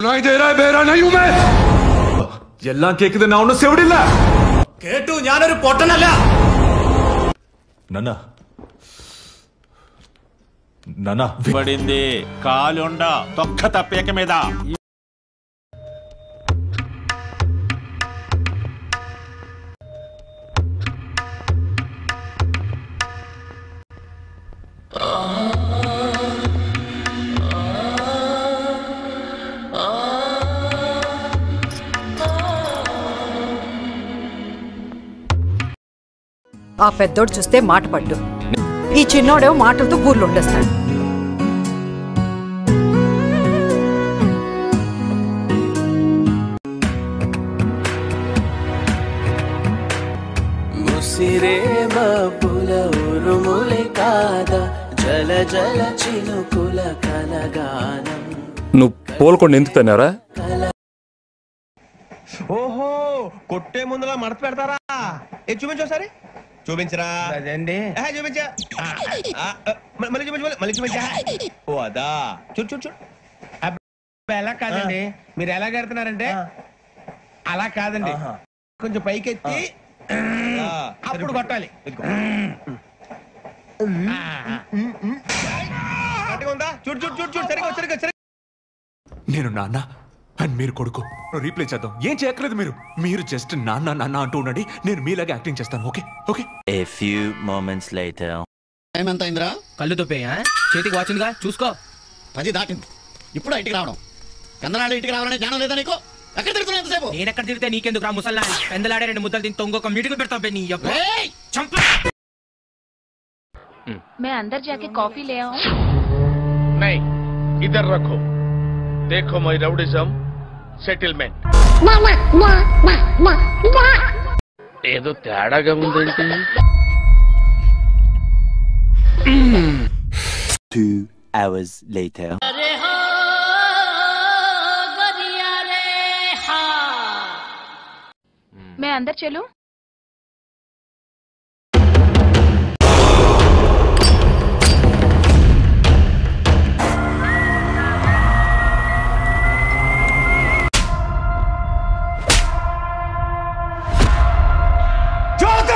सुनाई दे रहा है? बेरा नहीं हूं मैं। എല്ലാം കേൾക്കുന്ന ഒന്നും സെവിടില്ല. കേട്ടു, ഞാനൊരു പൊട്ടനല്ല. നന്ന నన్న పడింది కాలుండ తొక్క తప్పేక మీద. ఆ పెద్దోడు చూస్తే మాట పడ్డు, ఈ చిన్నోడేమో మాటలతో ఊర్లో ఉండేస్తాడు. ముసిరే మబ్బుల ఉరుములే కాదా జల జల చినుకుల కలగానం. నువ్వు పోల్కొండ ఎందుకు తన్నారా? ఓహో, కొట్టే ముందులా మడత పెడతారా? చూపించు ఒకసారి. చూపించరా? అదండి, చూపించా. మళ్ళీ చూపించు, మళ్ళీ చూపించా. ఓ అదా, చూడు చూడు చూడు. ఎలా కాదండి, మీరు ఎలా కడుతున్నారంటే అలా కాదండి, కొంచెం పైకి ఎత్తి అప్పుడు కొట్టాలి. ఉందా? చూడు చూడు చూడు చూడు. సరిగా సరిగా సరిగా. నేను నాన్న అండ్ మీరు కొడుకు. రీప్లే చేద్దాం. ఏం చేయక్కర్లేదు. మీరు జస్ట్ నాన్న నాన్న అంటూ ఉండండి, నేను మీలాగా యాక్టింగ్ చేస్తాను. Okay okay. A few moments later. Time ఎంత అయిందిరా? కళ్ళు తొప్పేయా? చేతికి వాచిందిగా చూసుకో. 10 దాటింది. ఇప్పుడు ఇంటికి రావడం, కందనాడు ఇంటికి రావాలనే జ్ఞానం లేదా నీకు? ఎక్కడ తిరుగుతున్నా ఎంతసేపు? నేను ఎక్కడ తిరిగితే నీకెందుకు రా ముసల్లా? పెందలాడే 2 ముద్దలు తిని తొంగొక మీటింగ్ పెడతావు నీ అబ్బా. मैं अंदर जाके कॉफी ले आऊं? नहीं, इधर रखो. देखो माय राउडिज्म సెటిల్మెంట్. ఏదో తేడాగా ఉందేంటి? 2 hours later. मैं अंदर चलूं? ज्योति!